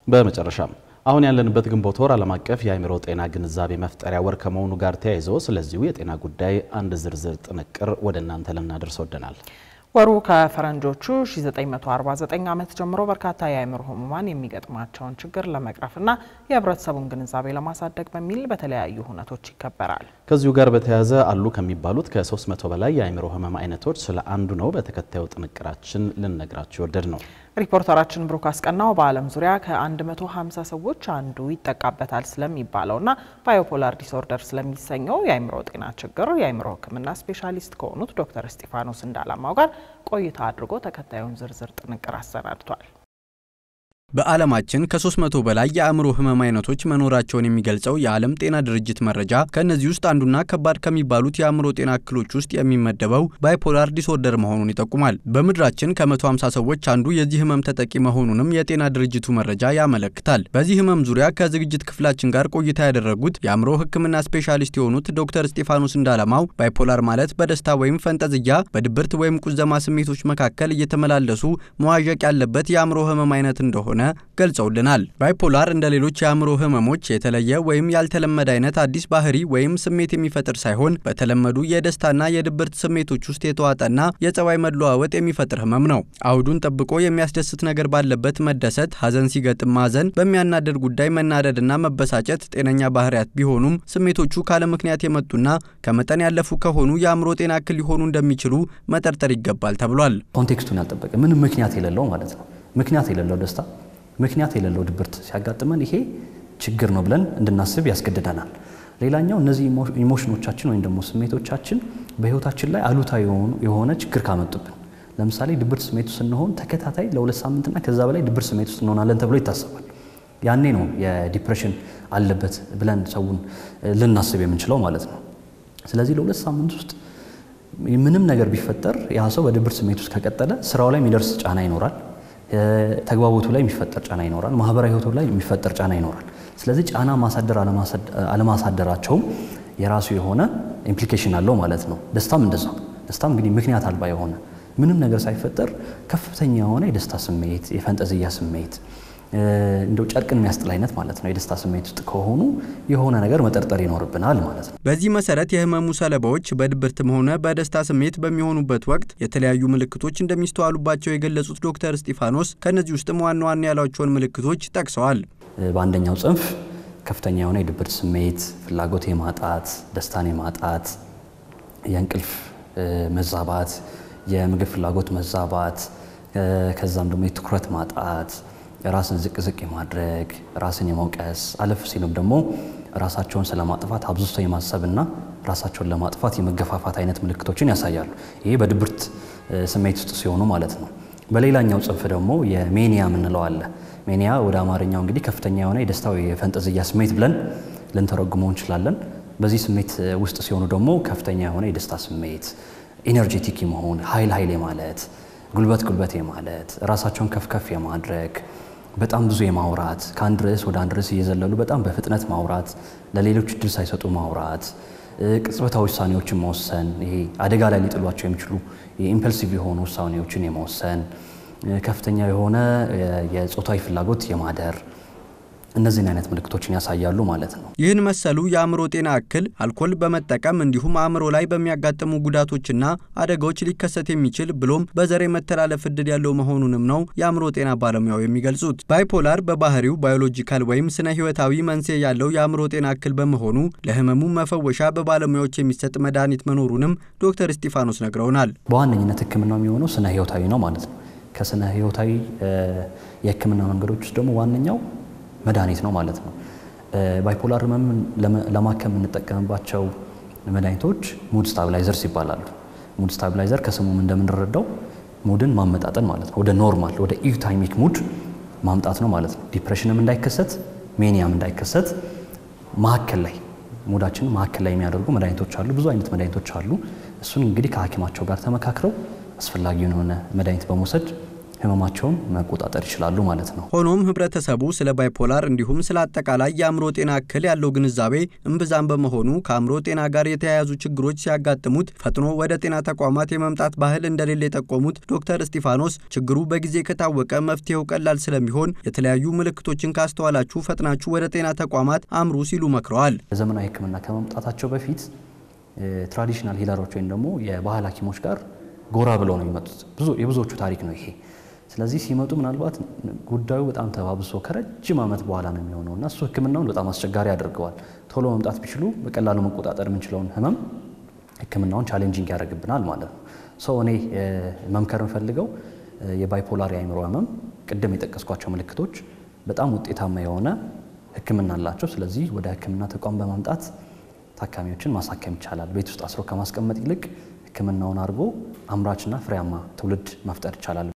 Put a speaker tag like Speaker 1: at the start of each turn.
Speaker 1: በመጨረሻም አሁን ያለንበት ግንቦት ወር ዓለም አቀፍ የአእምሮ ጤና ግንዛቤ መፍጠሪያ ወር ከመሆኑ ጋር ተያይዞ ስለዚሁ የጤና ጉዳይ አንድ ዝርዝር ጥንቅር ወደ እናንተ ለናደርስ ወደናል።
Speaker 2: ወሩ ከፈረንጆቹ 1949 ዓመት ጀምሮ በርካታ የአእምሮ ህሙማን የሚገጥማቸውን ችግር ለመቅረፍና የህብረተሰቡን ግንዛቤ ለማሳደግ በሚል በተለያዩ ሁነቶች ይከበራል።
Speaker 1: ከዚሁ ጋር በተያያዘ አሉ ከሚባሉት ከ300 በላይ የአእምሮ ህመም አይነቶች ስለ አንዱ ነው በተከታዩ ጥንቅራችን ልንነግራችሁ ወደድ ነው።
Speaker 2: ሪፖርተራችን ብሩክ አስቀናው በዓለም ዙሪያ ከ150 ሰዎች አንዱ ይጠቃበታል ስለሚባለውና ባይፖላር ዲስኦርደር ስለሚሰኘው የአእምሮ ጤና ችግር የአእምሮ ህክምና ስፔሻሊስት ከሆኑት ዶክተር እስጢፋኖስ እንዳላማው ጋር ቆይታ አድርጎ ተከታዩን ዝርዝር ጥንቅር አሰናድቷል።
Speaker 3: በዓለማችን ከ300 በላይ የአእምሮ ህመም አይነቶች መኖራቸውን የሚገልጸው የዓለም ጤና ድርጅት መረጃ ከነዚህ ውስጥ አንዱና ከባድ ከሚባሉት የአእምሮ ጤና እክሎች ውስጥ የሚመደበው ባይፖላር ዲስኦርደር መሆኑን ይጠቁማል። በምድራችን ከ150 ሰዎች አንዱ የዚህ ህመም ተጠቂ መሆኑንም የጤና ድርጅቱ መረጃ ያመለክታል። በዚህ ህመም ዙሪያ ከዝግጅት ክፍላችን ጋር ቆይታ ያደረጉት የአእምሮ ህክምና ስፔሻሊስት የሆኑት ዶክተር እስጢፋኖስ እንዳላማው ባይፖላር ማለት በደስታ ወይም ፈንጠዝያ በድብርት ወይም ቁዘማ ስሜቶች መካከል እየተመላለሱ መዋዠቅ ያለበት የአእምሮ ህመም አይነት እንደሆነ ገልጸውልናል። ባይፖላር እንደ ሌሎች የአእምሮ ህመሞች የተለየ ወይም ያልተለመደ አይነት አዲስ ባህሪ ወይም ስሜት የሚፈጥር ሳይሆን በተለመዱ የደስታና የድብርት ስሜቶች ውስጥ የተዋጠና የጸባይ መለዋወጥ የሚፈጥር ህመም ነው። አውዱን ጠብቆ የሚያስደስት ነገር ባለበት መደሰት፣ ሐዘን ሲገጥም ማዘን፣ በሚያናደድ ጉዳይ መናደድና መበሳጨት ጤነኛ ባህሪያት ቢሆኑም ስሜቶቹ ካለ ምክንያት የመጡና ከመጠን ያለፉ ከሆኑ የአእምሮ ጤና እክል ሊሆኑ እንደሚችሉ መጠርጠር ይገባል ተብሏል።
Speaker 4: ኮንቴክስቱን ያልጠበቀ ምንም ምክንያት የሌለው ማለት ነው። ምክንያት የሌለው ደስታ ምክንያት የሌለው ድብርት ሲያጋጥመን ይሄ ችግር ነው ብለን እንድናስብ ያስገድደናል። ሌላኛው እነዚህ ኢሞሽኖቻችን ወይም ደግሞ ስሜቶቻችን በህይወታችን ላይ አሉታዊ የሆነ ችግር ካመጡብን ለምሳሌ ድብርት ስሜት ውስጥ ስንሆን ተከታታይ ለ2 ሳምንትና ከዛ በላይ ድብርት ስሜት ውስጥ እንሆናለን ተብሎ ይታሰባል። ያኔ ነው የዲፕሬሽን አለበት ብለን ሰውን ልናስብ የምንችለው ማለት ነው። ስለዚህ ለ2 ሳምንት ውስጥ ምንም ነገር ቢፈጠር ያ ሰው በድብርት ስሜት ውስጥ ከቀጠለ ስራው ላይ የሚደርስ ጫና ይኖራል። ተግባቦቱ ላይ የሚፈጠር ጫና ይኖራል። ማህበራዊ ህይወቱ ላይ የሚፈጠር ጫና ይኖራል። ስለዚህ ጫና ማሳደር አለማሳደራቸው የራሱ የሆነ ኢምፕሊኬሽን አለው ማለት ነው። ደስታም እንደዛው። ደስታም እንግዲህ ምክንያት አልባ የሆነ ምንም ነገር ሳይፈጠር ከፍተኛ የሆነ የደስታ ስሜት፣ የፈንጠዝያ ስሜት እንደው ጨርቅን የሚያስጥል አይነት ማለት ነው። የደስታ ስሜት ውስጥ ከሆኑ የሆነ ነገር መጠርጠር ይኖርብናል ማለት ነው።
Speaker 3: በዚህ መሰረት የህመሙ ሰለባዎች በድብርትም ሆነ በደስታ ስሜት በሚሆኑበት ወቅት የተለያዩ ምልክቶች እንደሚስተዋሉባቸው የገለጹት ዶክተር እስጢፋኖስ ከነዚህ ውስጥ ዋና ዋና ያሏቸውን ምልክቶች ጠቅሰዋል።
Speaker 4: በአንደኛው ጽንፍ ከፍተኛ የሆነ የድብርት ስሜት፣ ፍላጎት የማጣት፣ ደስታን የማጣት፣ የእንቅልፍ መዛባት፣ የምግብ ፍላጎት መዛባት፣ ከዛም ደግሞ የትኩረት ማጣት፣ ራስን ዝቅ የማድረግ፣ ራስን የመውቀስ፣ አለፍ ሲልም ደግሞ ራሳቸውን ስለማጥፋት አብዝቶ የማሰብና ራሳቸውን ለማጥፋት የመገፋፋት አይነት ምልክቶችን ያሳያሉ። ይሄ በድብርት ስሜት ውስጥ ሲሆኑ ማለት ነው። በሌላኛው ጽንፍ ደግሞ የሜኒያ ምንለው አለ። ሜኒያ ወደ አማርኛው እንግዲህ ከፍተኛ የሆነ የደስታ ወይ የፈንጠዝያ ስሜት ብለን ልንተረጉመው እንችላለን። በዚህ ስሜት ውስጥ ሲሆኑ ደግሞ ከፍተኛ የሆነ የደስታ ስሜት፣ ኢነርጂቲክ መሆን፣ ኃይል ማለት፣ ጉልበት የማለት፣ ራሳቸውን ከፍ የማድረግ፣ በጣም ብዙ የማውራት፣ ከአንድ ርዕስ ወደ አንድ ርዕስ እየዘለሉ በጣም በፍጥነት ማውራት፣ ለሌሎች እድል ሳይሰጡ ማውራት፣ ቅጽበታዊ ውሳኔዎችን መወሰን፣ ይሄ አደጋ ላይ ሊጥሏቸው የሚችሉ ኢምፐልሲቭ የሆኑ ውሳኔዎችን የመወሰን፣ ከፍተኛ የሆነ የጾታዊ ፍላጎት የማደር እነዚህን አይነት ምልክቶችን ያሳያሉ ማለት ነው።
Speaker 3: ይህን መሰሉ የአእምሮ ጤና እክል አልኮል በመጠቀም እንዲሁም አእምሮ ላይ በሚያጋጥሙ ጉዳቶችና አደጋዎች ሊከሰት የሚችል ብሎም በዘር መተላለፍ እድል ያለው መሆኑንም ነው የአእምሮ ጤና ባለሙያው የሚገልጹት። ባይፖላር በባህሪው ባዮሎጂካል ወይም ስነ ህይወታዊ መንስኤ ያለው የአእምሮ ጤና እክል በመሆኑ ለህመሙ መፈወሻ በባለሙያዎች የሚሰጥ መድኃኒት መኖሩንም ዶክተር እስጢፋኖስ ነግረውናል።
Speaker 4: በዋነኝነት ህክምናው የሚሆነው ስነ ህይወታዊ ነው ማለት ነው። ከስነ ህይወታዊ የህክምና መንገዶች ውስጥ ደግሞ ዋነኛው መድኃኒት ነው ማለት ነው። ባይፖላር ህመምን ለማከም እንጠቀምባቸው መድኃኒቶች ሙድ ስታቢላይዘርስ ይባላሉ። ሙድ ስታቢላይዘር ከስሙም እንደምንረዳው ሙድን ማመጣጠን ማለት ነው። ወደ ኖርማል ወደ ኢዩታይሚክ ሙድ ማምጣት ነው ማለት ነው። ዲፕሬሽንም እንዳይከሰት ሜኒያም እንዳይከሰት ማከል ላይ ሙዳችንን ማከል ላይ የሚያደርጉ መድኃኒቶች አሉ። ብዙ አይነት መድኃኒቶች አሉ። እሱን እንግዲህ ከሐኪማቸው ጋር ተመካክረው አስፈላጊውን የሆነ መድኃኒት በመውሰድ ህመማቸውን መቆጣጠር ይችላሉ ማለት ነው።
Speaker 3: ሆኖም ህብረተሰቡ ስለ ባይፖላር እንዲሁም ስለ አጠቃላይ የአእምሮ ጤና እክል ያለው ግንዛቤ እምብዛም በመሆኑ ከአእምሮ ጤና ጋር የተያያዙ ችግሮች ሲያጋጥሙት ፈጥኖ ወደ ጤና ተቋማት የመምጣት ባህል እንደሌለ የጠቆሙት ዶክተር እስጢፋኖስ ችግሩ በጊዜ ከታወቀ መፍትሄው ቀላል ስለሚሆን የተለያዩ ምልክቶችን ካስተዋላችሁ ፈጥናችሁ ወደ ጤና ተቋማት አምሩ ሲሉ መክረዋል።
Speaker 4: ዘመናዊ ህክምና ከመምጣታቸው በፊት ትራዲሽናል ሂለሮች ወይም ደግሞ የባህል ሐኪሞች ጋር ጎራ ብለው ነው የሚመጡት። የብዙዎቹ ታሪክ ነው ይሄ። ስለዚህ ሲመጡ ምናልባት ጉዳዩ በጣም ተባብሶ ከረጅም ዓመት በኋላ ነው የሚሆነውና እሱ ህክምናውን በጣም አስቸጋሪ ያደርገዋል። ቶሎ መምጣት ቢችሉ በቀላሉ መቆጣጠር የምንችለውን ህመም ህክምናውን ቻሌንጂንግ ያደርግብናል ማለት ነው። እኔ መምከር እንፈልገው የባይፖላር የአእምሮ ህመም ቅድም የጠቀስኳቸው ምልክቶች በጣም ውጤታማ የሆነ ህክምና አላቸው። ስለዚህ ወደ ህክምና ተቋም በማምጣት ታካሚዎችን ማሳከም ይቻላል። ቤት ውስጥ አስሮ ከማስቀመጥ ይልቅ ህክምናውን አድርጎ አምራችና ፍሬያማ ትውልድ መፍጠር ይቻላል።